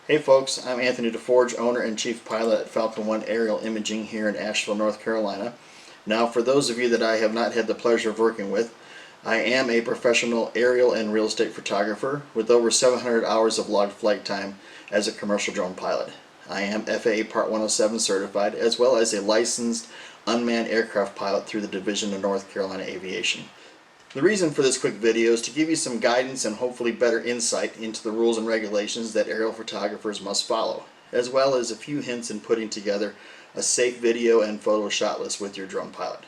Hey folks, I'm Anthony DeForge, owner and chief pilot at Falcon 1 Aerial Imaging here in Asheville, North Carolina. Now, for those of you that I have not had the pleasure of working with, I am a professional aerial and real estate photographer with over 700 hours of logged flight time as a commercial drone pilot. I am FAA Part 107 certified, as well as a licensed unmanned aircraft pilot through the Division of North Carolina Aviation. The reason for this quick video is to give you some guidance and hopefully better insight into the rules and regulations that aerial photographers must follow, as well as a few hints in putting together a safe video and photo shot list with your drone pilot.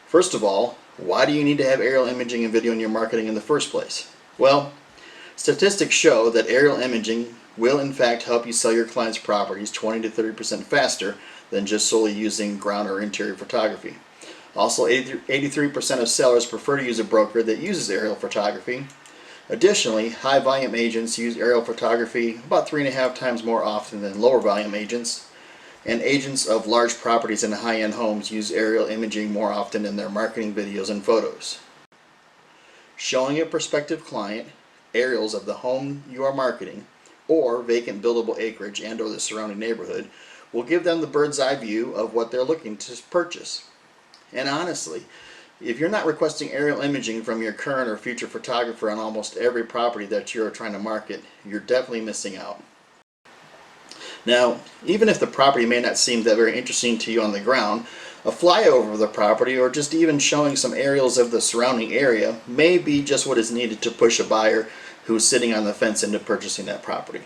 First of all, why do you need to have aerial imaging and video in your marketing in the first place? Well, statistics show that aerial imaging will in fact help you sell your clients' properties 20 to 30% faster than just solely using ground or interior photography. Also, 83% of sellers prefer to use a broker that uses aerial photography. Additionally, high volume agents use aerial photography about 3.5 times more often than lower volume agents. And agents of large properties and high-end homes use aerial imaging more often in their marketing videos and photos. Showing a prospective client aerials of the home you are marketing or vacant buildable acreage and or the surrounding neighborhood will give them the bird's eye view of what they're looking to purchase. And honestly, if you're not requesting aerial imaging from your current or future photographer on almost every property that you're trying to market, you're definitely missing out. Now, even if the property may not seem that very interesting to you on the ground, a flyover of the property or just even showing some aerials of the surrounding area may be just what is needed to push a buyer who's sitting on the fence into purchasing that property.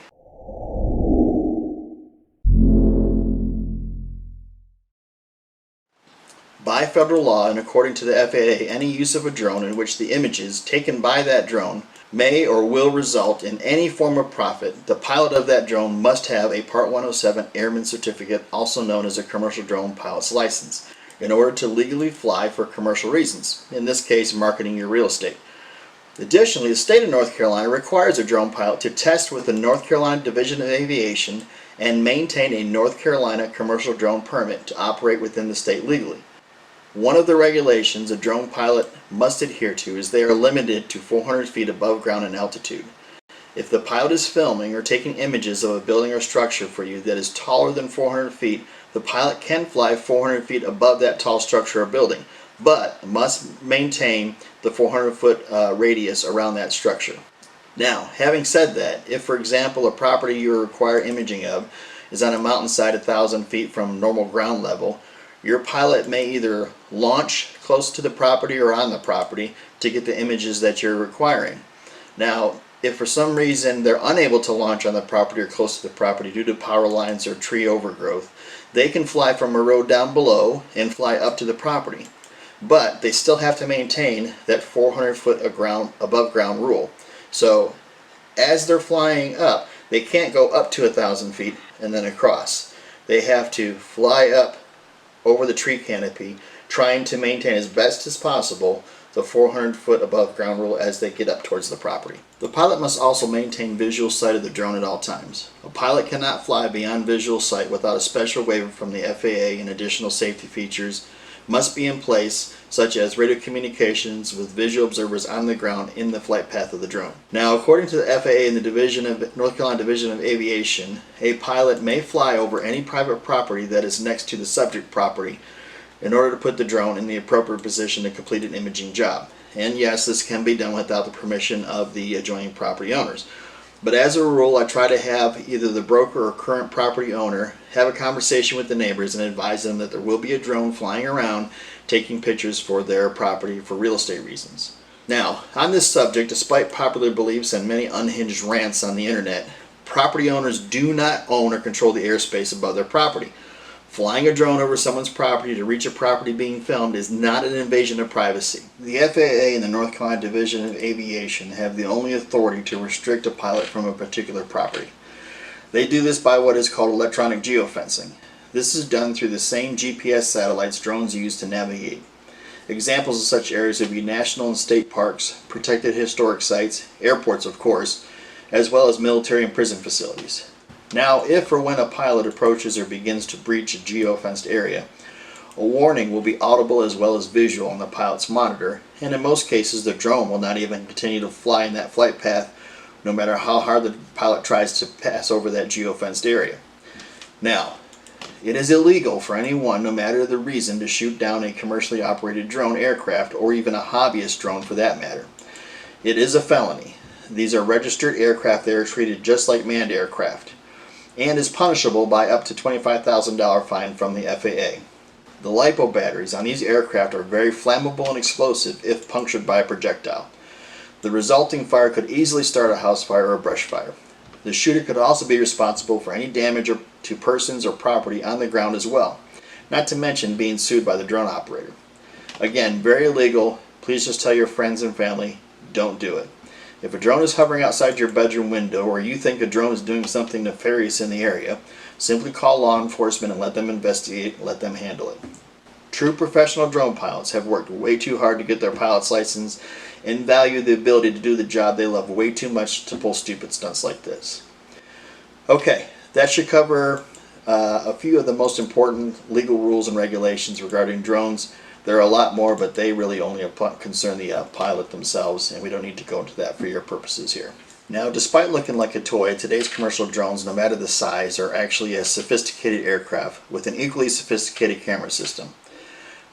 By federal law and according to the FAA, any use of a drone in which the images taken by that drone may or will result in any form of profit, the pilot of that drone must have a Part 107 Airman Certificate, also known as a Commercial Drone Pilot's License, in order to legally fly for commercial reasons, in this case marketing your real estate. Additionally, the state of North Carolina requires a drone pilot to test with the North Carolina Division of Aviation and maintain a North Carolina commercial drone permit to operate within the state legally. One of the regulations a drone pilot must adhere to is they are limited to 400 feet above ground in altitude. If the pilot is filming or taking images of a building or structure for you that is taller than 400 feet, the pilot can fly 400 feet above that tall structure or building, but must maintain the 400-foot radius around that structure. Now, having said that, if for example a property you require imaging of is on a mountainside 1,000 feet from normal ground level, your pilot may either launch close to the property or on the property to get the images that you're requiring. Now, if for some reason they're unable to launch on the property or close to the property due to power lines or tree overgrowth, they can fly from a road down below and fly up to the property. But they still have to maintain that 400 foot above ground rule. So as they're flying up, they can't go up to 1,000 feet and then across. They have to fly up over the tree canopy, trying to maintain as best as possible the 400 foot above ground rule as they get up towards the property. The pilot must also maintain visual sight of the drone at all times. A pilot cannot fly beyond visual sight without a special waiver from the FAA, and additional safety features must be in place, such as radio communications with visual observers on the ground in the flight path of the drone. Now, according to the FAA and the North Carolina Division of Aviation, a pilot may fly over any private property that is next to the subject property in order to put the drone in the appropriate position to complete an imaging job. And yes, this can be done without the permission of the adjoining property owners. But as a rule, I try to have either the broker or current property owner have a conversation with the neighbors and advise them that there will be a drone flying around taking pictures for their property for real estate reasons. Now, on this subject, despite popular beliefs and many unhinged rants on the internet, property owners do not own or control the airspace above their property. Flying a drone over someone's property to reach a property being filmed is not an invasion of privacy. The FAA and the North Carolina Division of Aviation have the only authority to restrict a pilot from a particular property. They do this by what is called electronic geofencing. This is done through the same GPS satellites drones use to navigate. Examples of such areas would be national and state parks, protected historic sites, airports of course, as well as military and prison facilities. Now, if or when a pilot approaches or begins to breach a geofenced area, A warning will be audible as well as visual on the pilot's monitor, and in most cases the drone will not even continue to fly in that flight path no matter how hard the pilot tries to pass over that geofenced area. Now, it is illegal for anyone, no matter the reason, to shoot down a commercially operated drone aircraft or even a hobbyist drone for that matter. It is a felony. These are registered aircraft that are treated just like manned aircraft and is punishable by up to $25,000 fine from the FAA. The LiPo batteries on these aircraft are very flammable and explosive if punctured by a projectile. The resulting fire could easily start a house fire or a brush fire. The shooter could also be responsible for any damage to persons or property on the ground as well, not to mention being sued by the drone operator. Again, very illegal. Please just tell your friends and family, don't do it. If a drone is hovering outside your bedroom window or you think a drone is doing something nefarious in the area, simply call law enforcement and let them investigate and let them handle it. True professional drone pilots have worked way too hard to get their pilot's license and value the ability to do the job they love way too much to pull stupid stunts like this. Okay, that should cover a few of the most important legal rules and regulations regarding drones. There are a lot more, but they really only concern the pilot themselves, and we don't need to go into that for your purposes here. Now, despite looking like a toy, today's commercial drones, no matter the size, are actually a sophisticated aircraft with an equally sophisticated camera system.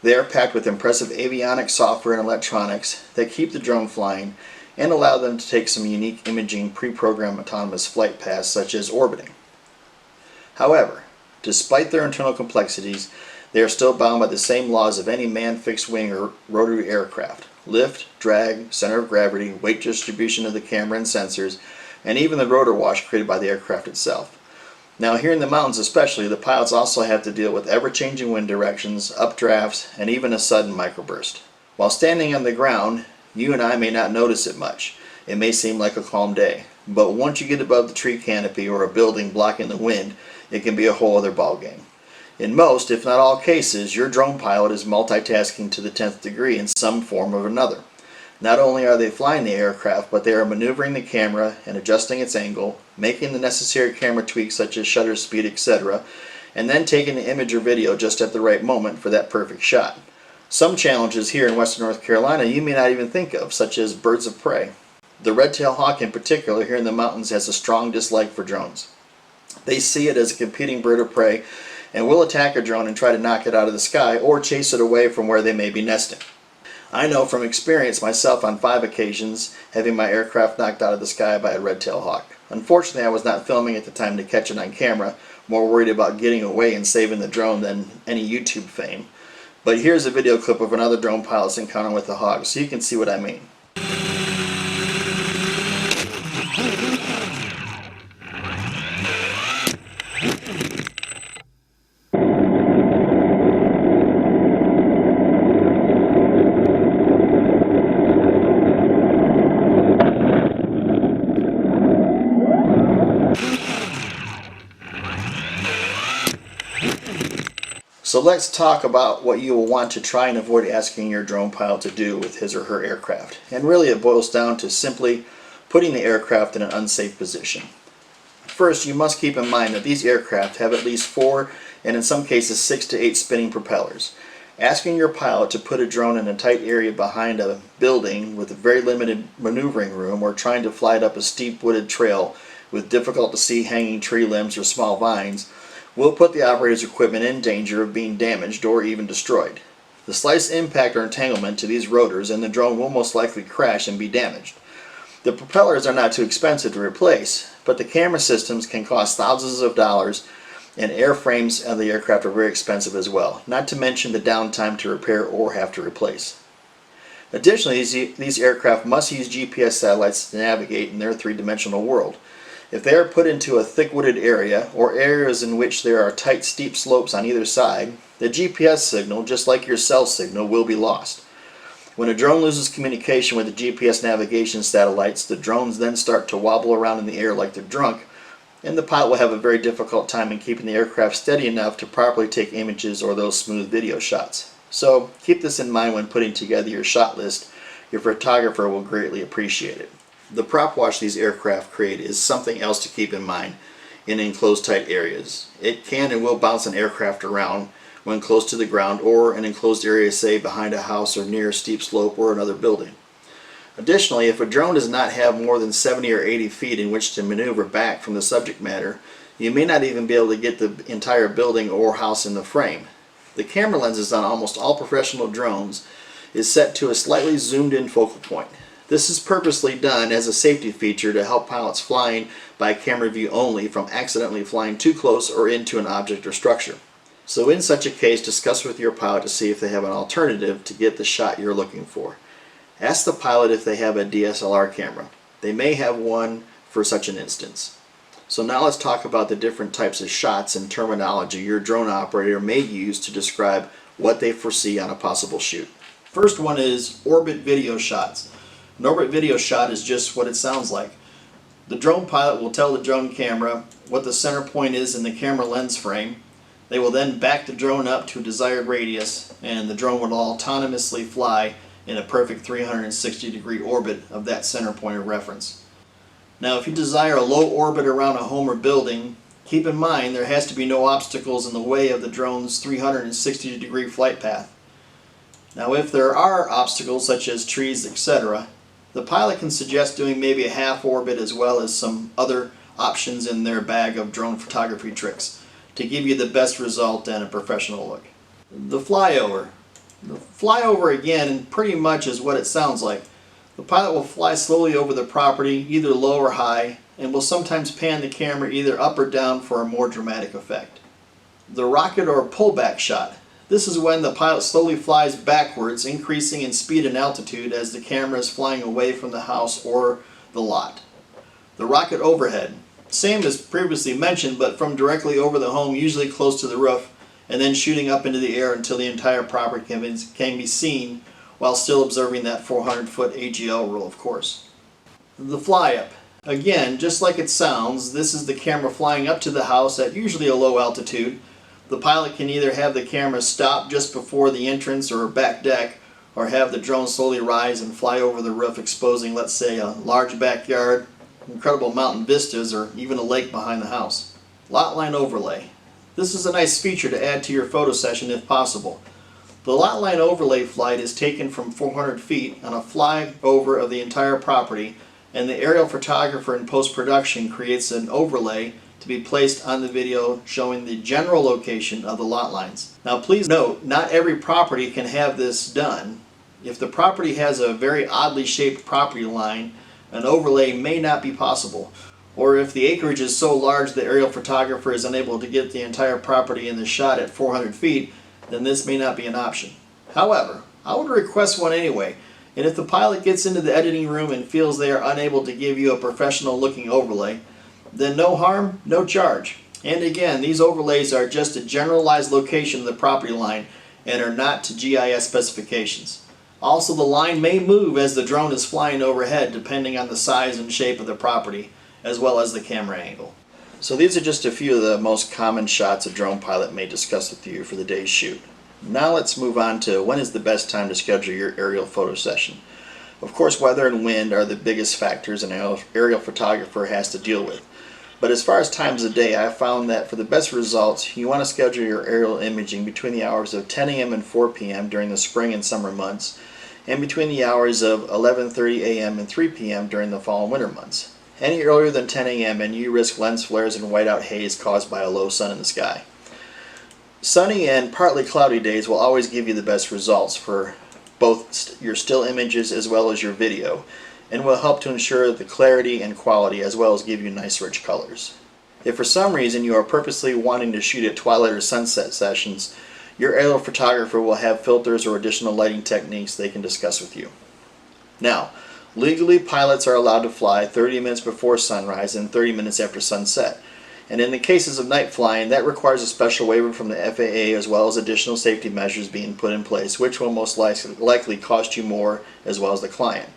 They are packed with impressive avionics, software, and electronics that keep the drone flying and allow them to take some unique imaging pre-programmed autonomous flight paths such as orbiting. However, despite their internal complexities, they are still bound by the same laws of any manned fixed wing or rotary aircraft: lift, drag, center of gravity, weight distribution of the camera and sensors, and even the rotor wash created by the aircraft itself. Now, here in the mountains especially, the pilots also have to deal with ever-changing wind directions, updrafts, and even a sudden microburst. While standing on the ground, you and I may not notice it much. It may seem like a calm day. But once you get above the tree canopy or a building blocking the wind, it can be a whole other ballgame. In most, if not all cases, your drone pilot is multitasking to the 10th degree in some form or another. Not only are they flying the aircraft, but they are maneuvering the camera and adjusting its angle, making the necessary camera tweaks such as shutter speed, etc., and then taking the image or video just at the right moment for that perfect shot. Some challenges here in western North Carolina you may not even think of, such as birds of prey. The red-tailed hawk in particular here in the mountains has a strong dislike for drones. They see it as a competing bird of prey and will attack a drone and try to knock it out of the sky or chase it away from where they may be nesting. I know from experience myself on 5 occasions having my aircraft knocked out of the sky by a red-tailed hawk. Unfortunately, I was not filming at the time to catch it on camera, more worried about getting away and saving the drone than any YouTube fame. But here's a video clip of another drone pilot's encounter with a hawk so you can see what I mean. So let's talk about what you will want to try and avoid asking your drone pilot to do with his or her aircraft. And really it boils down to simply putting the aircraft in an unsafe position. First, you must keep in mind that these aircraft have at least 4 and in some cases 6 to 8 spinning propellers. Asking your pilot to put a drone in a tight area behind a building with a very limited maneuvering room or trying to fly it up a steep wooded trail with difficult to see hanging tree limbs or small vines will put the operator's equipment in danger of being damaged or even destroyed. The slightest impact or entanglement to these rotors and the drone will most likely crash and be damaged. The propellers are not too expensive to replace, but the camera systems can cost thousands of dollars, and airframes of the aircraft are very expensive as well, not to mention the downtime to repair or have to replace. Additionally, these aircraft must use GPS satellites to navigate in their three-dimensional world. If they are put into a thick wooded area or areas in which there are tight steep slopes on either side, the GPS signal, just like your cell signal, will be lost. When a drone loses communication with the GPS navigation satellites, the drones then start to wobble around in the air like they're drunk, and the pilot will have a very difficult time in keeping the aircraft steady enough to properly take images or those smooth video shots. So keep this in mind when putting together your shot list. Your photographer will greatly appreciate it. The prop wash these aircraft create is something else to keep in mind in enclosed tight areas. It can and will bounce an aircraft around when close to the ground or an enclosed area, say behind a house or near a steep slope or another building. Additionally, if a drone does not have more than 70 or 80 feet in which to maneuver back from the subject matter, you may not even be able to get the entire building or house in the frame. The camera lenses on almost all professional drones is set to a slightly zoomed in focal point. This is purposely done as a safety feature to help pilots flying by camera view only from accidentally flying too close or into an object or structure. So in such a case, discuss with your pilot to see if they have an alternative to get the shot you're looking for. Ask the pilot if they have a DSLR camera. They may have one for such an instance. So now let's talk about the different types of shots and terminology your drone operator may use to describe what they foresee on a possible shoot. First one is orbit video shots. An orbit video shot is just what it sounds like. The drone pilot will tell the drone camera what the center point is in the camera lens frame. They will then back the drone up to a desired radius, and the drone will autonomously fly in a perfect 360-degree orbit of that center point of reference. Now, if you desire a low orbit around a home or building, keep in mind there has to be no obstacles in the way of the drone's 360-degree flight path. Now, if there are obstacles such as trees, etc., the pilot can suggest doing maybe a half orbit as well as some other options in their bag of drone photography tricks to give you the best result and a professional look. The flyover. The flyover, again, pretty much is what it sounds like. The pilot will fly slowly over the property, either low or high, and will sometimes pan the camera either up or down for a more dramatic effect. The rocket or pullback shot. This is when the pilot slowly flies backwards, increasing in speed and altitude as the camera is flying away from the house or the lot. The rocket overhead. Same as previously mentioned, but from directly over the home, usually close to the roof, and then shooting up into the air until the entire property can be seen while still observing that 400-foot AGL rule, of course. The fly-up. Again, just like it sounds, this is the camera flying up to the house at usually a low altitude. The pilot can either have the camera stop just before the entrance or back deck, or have the drone slowly rise and fly over the roof, exposing, let's say, a large backyard, incredible mountain vistas, or even a lake behind the house. Lot line overlay. This is a nice feature to add to your photo session if possible. The lot line overlay flight is taken from 400 feet on a flyover of the entire property, and the aerial photographer in post-production creates an overlay to be placed on the video showing the general location of the lot lines. Now please note, not every property can have this done. If the property has a very oddly shaped property line, an overlay may not be possible. Or if the acreage is so large the aerial photographer is unable to get the entire property in the shot at 400 feet, then this may not be an option. However, I would request one anyway, and if the pilot gets into the editing room and feels they are unable to give you a professional looking overlay, then no harm, no charge. And again, these overlays are just a generalized location of the property line and are not to GIS specifications. Also, the line may move as the drone is flying overhead depending on the size and shape of the property, as well as the camera angle. So these are just a few of the most common shots a drone pilot may discuss with you for the day's shoot. Now let's move on to when is the best time to schedule your aerial photo session. Of course, weather and wind are the biggest factors an aerial photographer has to deal with. But as far as times of day, I've found that for the best results, you want to schedule your aerial imaging between the hours of 10 a.m. and 4 p.m. during the spring and summer months, and between the hours of 11:30 a.m. and 3 p.m. during the fall and winter months. Any earlier than 10 a.m. and you risk lens flares and whiteout haze caused by a low sun in the sky. Sunny and partly cloudy days will always give you the best results for both your still images as well as your video, and will help to ensure the clarity and quality as well as give you nice rich colors. If for some reason you are purposely wanting to shoot at twilight or sunset sessions, your aerial photographer will have filters or additional lighting techniques they can discuss with you. Now, legally, pilots are allowed to fly 30 minutes before sunrise and 30 minutes after sunset. And in the cases of night flying, that requires a special waiver from the FAA as well as additional safety measures being put in place, which will most likely cost you more as well as the client.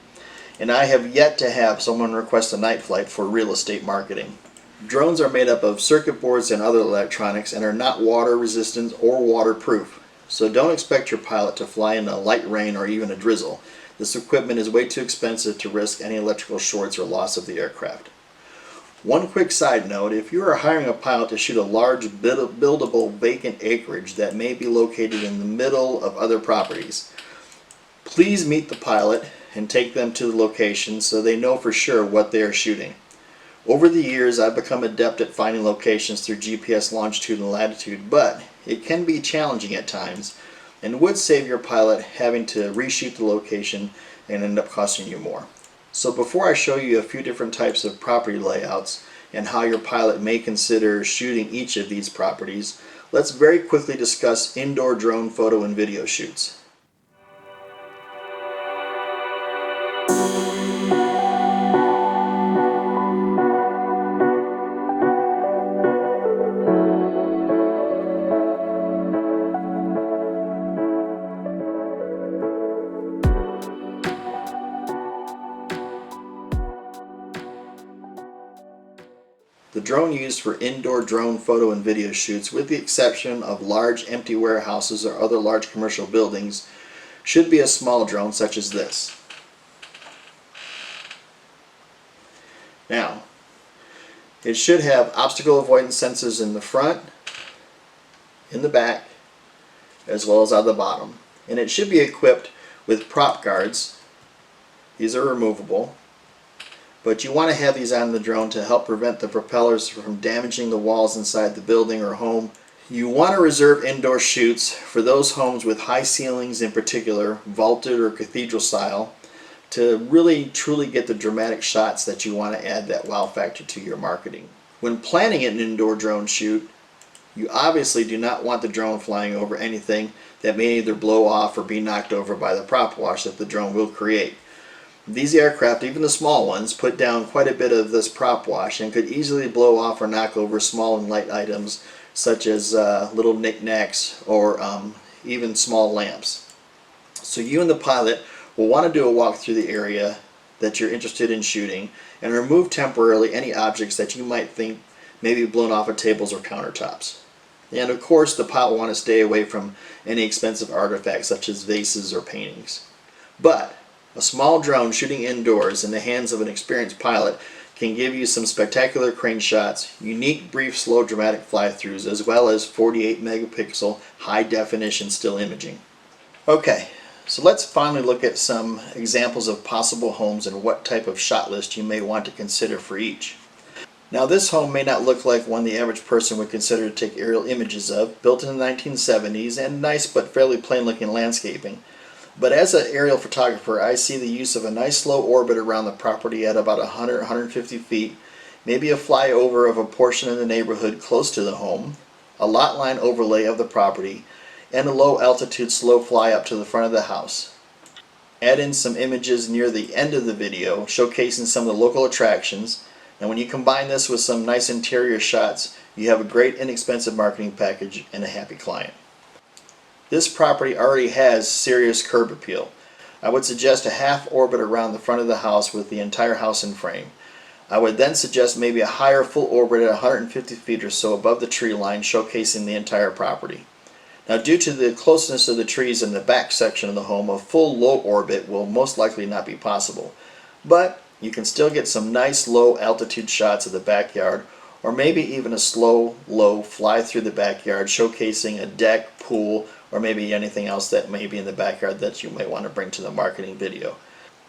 And I have yet to have someone request a night flight for real estate marketing. Drones are made up of circuit boards and other electronics and are not water resistant or waterproof. So don't expect your pilot to fly in a light rain or even a drizzle. This equipment is way too expensive to risk any electrical shorts or loss of the aircraft. One quick side note, if you are hiring a pilot to shoot a large buildable vacant acreage that may be located in the middle of other properties, please meet the pilot and take them to the location so they know for sure what they are shooting. Over the years, I've become adept at finding locations through GPS longitude and latitude, but it can be challenging at times and would save your pilot having to reshoot the location and end up costing you more. So before I show you a few different types of property layouts and how your pilot may consider shooting each of these properties, let's very quickly discuss indoor drone photo and video shoots. The drone used for indoor drone photo and video shoots, with the exception of large empty warehouses or other large commercial buildings, should be a small drone such as this. Now, it should have obstacle avoidance sensors in the front, in the back, as well as on the bottom. And it should be equipped with prop guards. These are removable. But you want to have these on the drone to help prevent the propellers from damaging the walls inside the building or home. You want to reserve indoor shoots for those homes with high ceilings, in particular, vaulted or cathedral style, to really truly get the dramatic shots that you want to add that wow factor to your marketing. When planning an indoor drone shoot, you obviously do not want the drone flying over anything that may either blow off or be knocked over by the prop wash that the drone will create. These aircraft, even the small ones, put down quite a bit of this prop wash and could easily blow off or knock over small and light items such as little knickknacks or even small lamps. So you and the pilot will want to do a walk through the area that you're interested in shooting and remove temporarily any objects that you might think may be blown off of tables or countertops. And of course, the pilot will want to stay away from any expensive artifacts such as vases or paintings. But a small drone shooting indoors in the hands of an experienced pilot can give you some spectacular crane shots, unique brief slow dramatic fly-throughs, as well as 48 megapixel high definition still imaging. Okay, so let's finally look at some examples of possible homes and what type of shot list you may want to consider for each. Now this home may not look like one the average person would consider to take aerial images of, built in the 1970s and nice but fairly plain looking landscaping. But as an aerial photographer, I see the use of a nice slow orbit around the property at about 100-150 feet, maybe a flyover of a portion of the neighborhood close to the home, a lot line overlay of the property, and a low altitude slow fly up to the front of the house. Add in some images near the end of the video showcasing some of the local attractions, and when you combine this with some nice interior shots, you have a great inexpensive marketing package and a happy client. This property already has serious curb appeal. I would suggest a half orbit around the front of the house with the entire house in frame. I would then suggest maybe a higher full orbit at 150 feet or so above the tree line, showcasing the entire property. Now, due to the closeness of the trees in the back section of the home, a full low orbit will most likely not be possible. But you can still get some nice low altitude shots of the backyard, or maybe even a slow, low fly through the backyard showcasing a deck, pool, or maybe anything else that may be in the backyard that you might want to bring to the marketing video.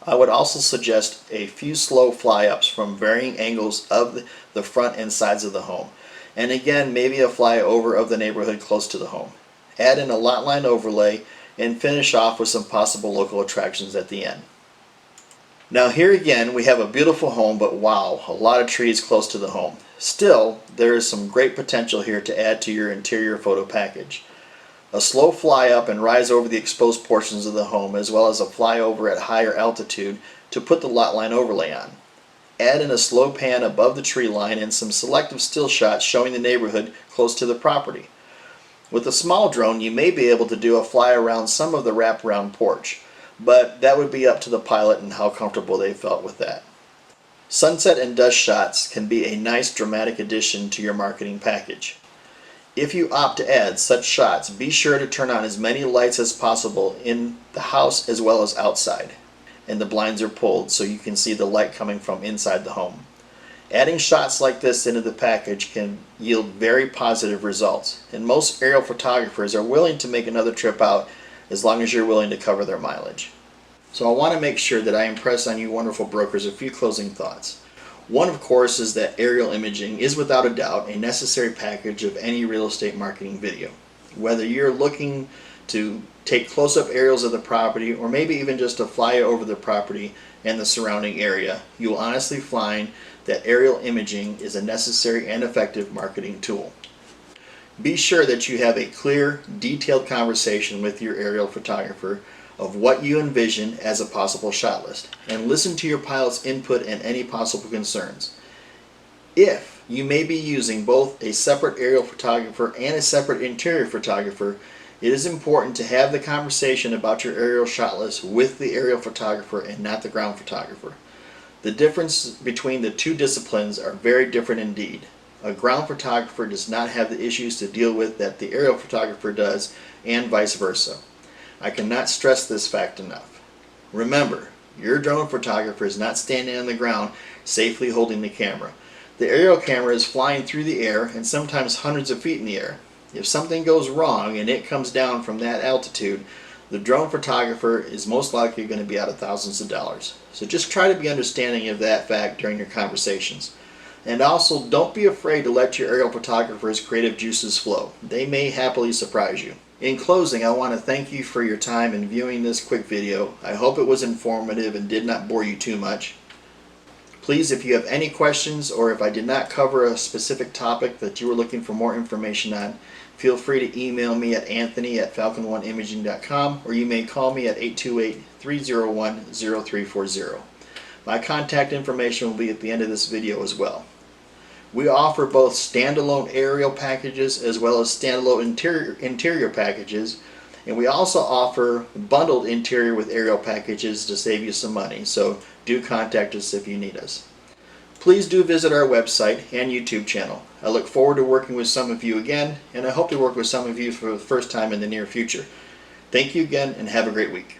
I would also suggest a few slow fly-ups from varying angles of the front and sides of the home. And again, maybe a flyover of the neighborhood close to the home. Add in a lot line overlay and finish off with some possible local attractions at the end. Now here again we have a beautiful home, but wow, a lot of trees close to the home. Still, there is some great potential here to add to your interior photo package. A slow fly up and rise over the exposed portions of the home, as well as a flyover at higher altitude to put the lot line overlay on. Add in a slow pan above the tree line and some selective still shots showing the neighborhood close to the property. With a small drone, you may be able to do a fly around some of the wraparound porch, but that would be up to the pilot and how comfortable they felt with that. Sunset and dusk shots can be a nice dramatic addition to your marketing package. If you opt to add such shots, be sure to turn on as many lights as possible in the house as well as outside, and the blinds are pulled so you can see the light coming from inside the home. Adding shots like this into the package can yield very positive results, and most aerial photographers are willing to make another trip out as long as you're willing to cover their mileage. So I want to make sure that I impress on you wonderful brokers a few closing thoughts. One, of course, is that aerial imaging is without a doubt a necessary package of any real estate marketing video. Whether you're looking to take close-up aerials of the property or maybe even just to fly over the property and the surrounding area, you will honestly find that aerial imaging is a necessary and effective marketing tool. Be sure that you have a clear, detailed conversation with your aerial photographer of what you envision as a possible shot list, and listen to your pilot's input and any possible concerns. If you may be using both a separate aerial photographer and a separate interior photographer, it is important to have the conversation about your aerial shot list with the aerial photographer and not the ground photographer. The difference between the two disciplines are very different indeed. A ground photographer does not have the issues to deal with that the aerial photographer does, and vice versa. I cannot stress this fact enough. Remember, your drone photographer is not standing on the ground safely holding the camera. The aerial camera is flying through the air and sometimes hundreds of feet in the air. If something goes wrong and it comes down from that altitude, the drone photographer is most likely going to be out of thousands of dollars. So just try to be understanding of that fact during your conversations. And also, don't be afraid to let your aerial photographer's creative juices flow. They may happily surprise you. In closing, I want to thank you for your time in viewing this quick video. I hope it was informative and did not bore you too much. Please, if you have any questions or if I did not cover a specific topic that you were looking for more information on, feel free to email me at anthony@falcon1imaging.com, or you may call me at 828-301-0340. My contact information will be at the end of this video as well. We offer both standalone aerial packages as well as standalone interior packages, and we also offer bundled interior with aerial packages to save you some money, so do contact us if you need us. Please do visit our website and YouTube channel. I look forward to working with some of you again, and I hope to work with some of you for the first time in the near future. Thank you again, and have a great week.